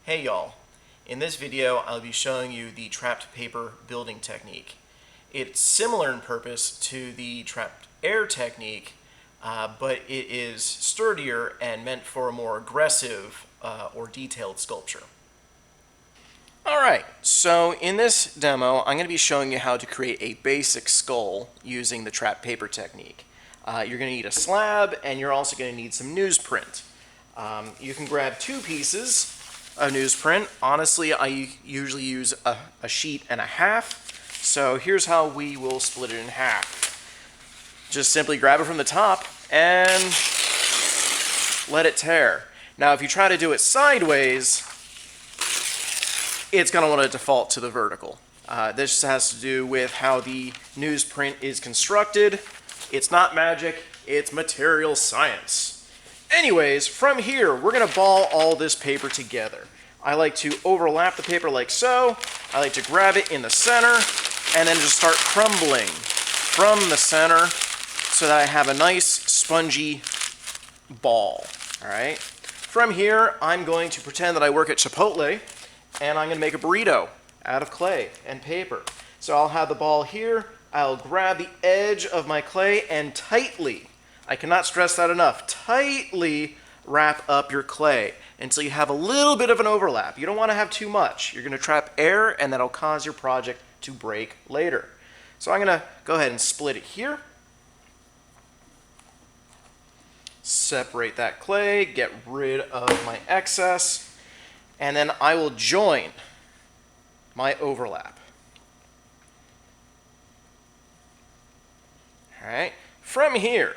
Hey y'all, in this video I'll be showing you the trapped paper building technique. It's similar in purpose to the trapped air technique, but it is sturdier and meant for a more aggressive or detailed sculpture. Alright, so in this demo I'm going to be showing you how to create a basic skull using the trapped paper technique. You're going to need a slab and you're also going to need some newsprint. You can grab two pieces of newsprint. Honestly, I usually use a sheet and a half. So here's how we will split it in half. Just simply grab it from the top and let it tear. Now if you try to do it sideways, it's going to want to default to the vertical. This has to do with how the newsprint is constructed. It's not magic, it's material science. Anyways, from here, we're going to ball all this paper together. I like to overlap the paper like so. I like to grab it in the center and then just start crumbling from the center so that I have a nice spongy ball. All right. From here, I'm going to pretend that I work at Chipotle and I'm going to make a burrito out of clay and paper. So I'll have the ball here. I'll grab the edge of my clay and tightly, I cannot stress that enough, tightly wrap up your clay until you have a little bit of an overlap. You don't want to have too much. You're going to trap air and that'll cause your project to break later. So I'm going to go ahead and split it here. Separate that clay, get rid of my excess, and then I will join my overlap. All right, from here,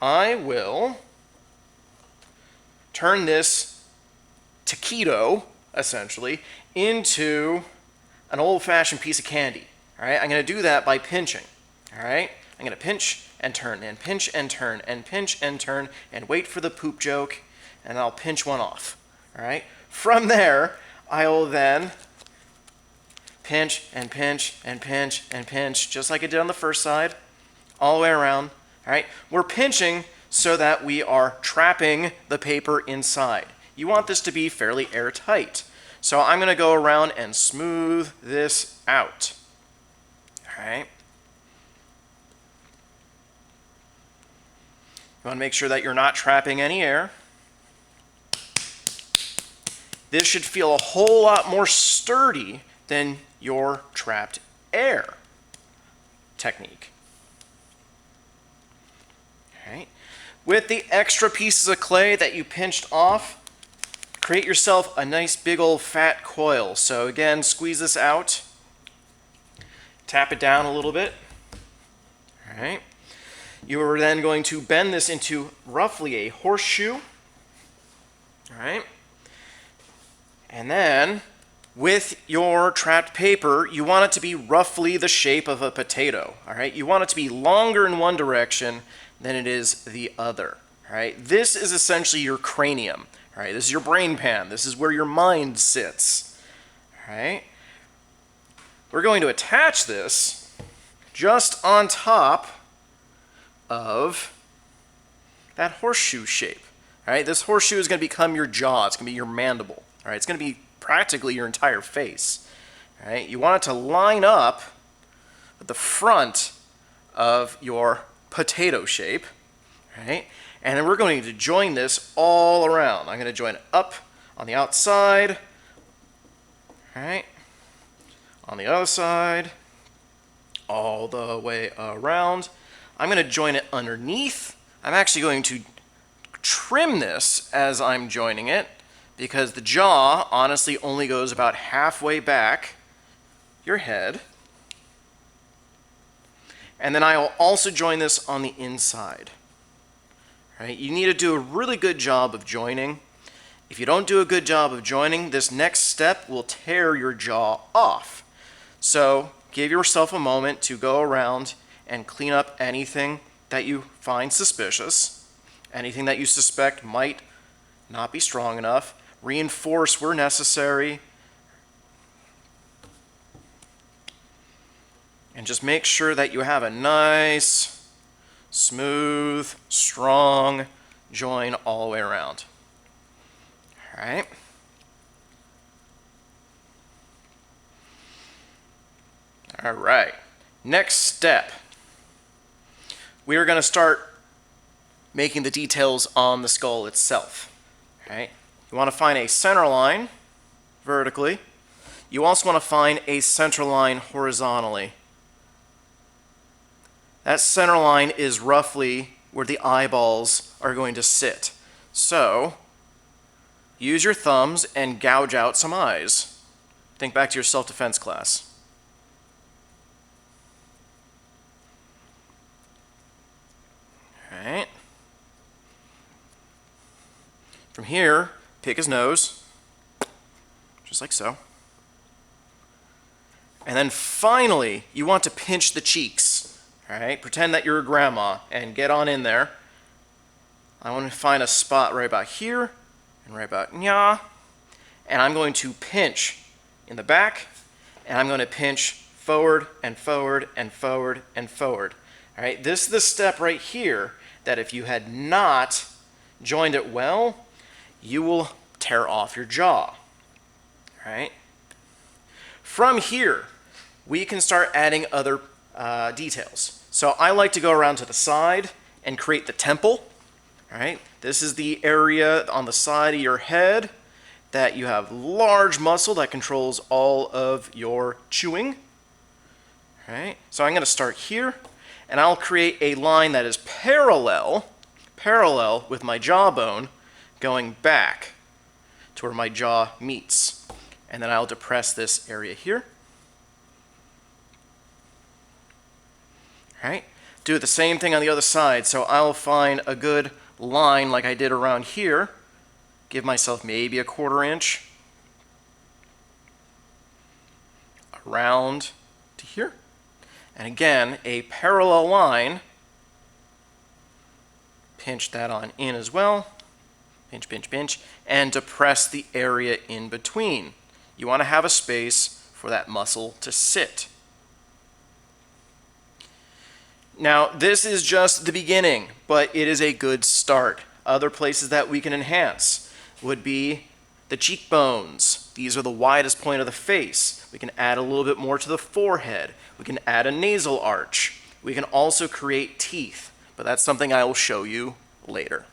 I will turn this taquito, essentially, into an old-fashioned piece of candy. All right, I'm going to do that by pinching. All right, I'm going to pinch and turn and pinch and turn and pinch and turn and wait for the poop joke, and I'll pinch one off. All right, from there, I will then pinch and pinch and pinch and pinch, just like I did on the first side, all the way around. All right, we're pinching so that we are trapping the paper inside. You want this to be fairly airtight. So I'm going to go around and smooth this out. All right. You want to make sure that you're not trapping any air. This should feel a whole lot more sturdy than your trapped air technique. Right. With the extra pieces of clay that you pinched off, create yourself a nice big old fat coil. So again, squeeze this out, tap it down a little bit. All right. You are then going to bend this into roughly a horseshoe. All right. And then with your trapped paper, you want it to be roughly the shape of a potato. All right. You want it to be longer in one direction than it is the other. All right? This is essentially your cranium. All right? This is your brain pan. This is where your mind sits. All right? We're going to attach this just on top of that horseshoe shape. All right? This horseshoe is going to become your jaw. It's going to be your mandible. All right? It's going to be practically your entire face. All right? You want it to line up with the front of your potato shape, right? And then we're going to join this all around. I'm going to join it up on the outside, right? On the other side, all the way around. I'm going to join it underneath. I'm actually going to trim this as I'm joining it because the jaw honestly only goes about halfway back your head. And then I will also join this on the inside. Right? You need to do a really good job of joining. If you don't do a good job of joining, this next step will tear your jaw off. So give yourself a moment to go around and clean up anything that you find suspicious, anything that you suspect might not be strong enough, reinforce where necessary, and just make sure that you have a nice, smooth, strong join all the way around. All right. All right. Next step. We are going to start making the details on the skull itself. All right. You want to find a center line vertically. You also want to find a center line horizontally. That center line is roughly where the eyeballs are going to sit. So, use your thumbs and gouge out some eyes. Think back to your self-defense class. All right. From here, pick his nose, just like so. And then finally, you want to pinch the cheeks. All right, pretend that you're a grandma and get on in there. I want to find a spot right about here and right about nya. And I'm going to pinch in the back, and I'm going to pinch forward and forward and forward and forward. All right, this is the step right here that if you had not joined it well, you will tear off your jaw. All right. From here, we can start adding other details. So I like to go around to the side and create the temple. All right. This is the area on the side of your head that you have large muscle that controls all of your chewing. All right. So I'm going to start here, and I'll create a line that is parallel with my jawbone going back to where my jaw meets. And then I'll depress this area here. All right. Do the same thing on the other side. So I'll find a good line like I did around here. Give myself maybe a 1/4 inch around to here. And again, a parallel line. Pinch that on in as well. Pinch, pinch, pinch. And depress the area in between. You want to have a space for that muscle to sit. Now, this is just the beginning, but it is a good start. Other places that we can enhance would be the cheekbones. These are the widest point of the face. We can add a little bit more to the forehead. We can add a nasal arch. We can also create teeth, but that's something I will show you later.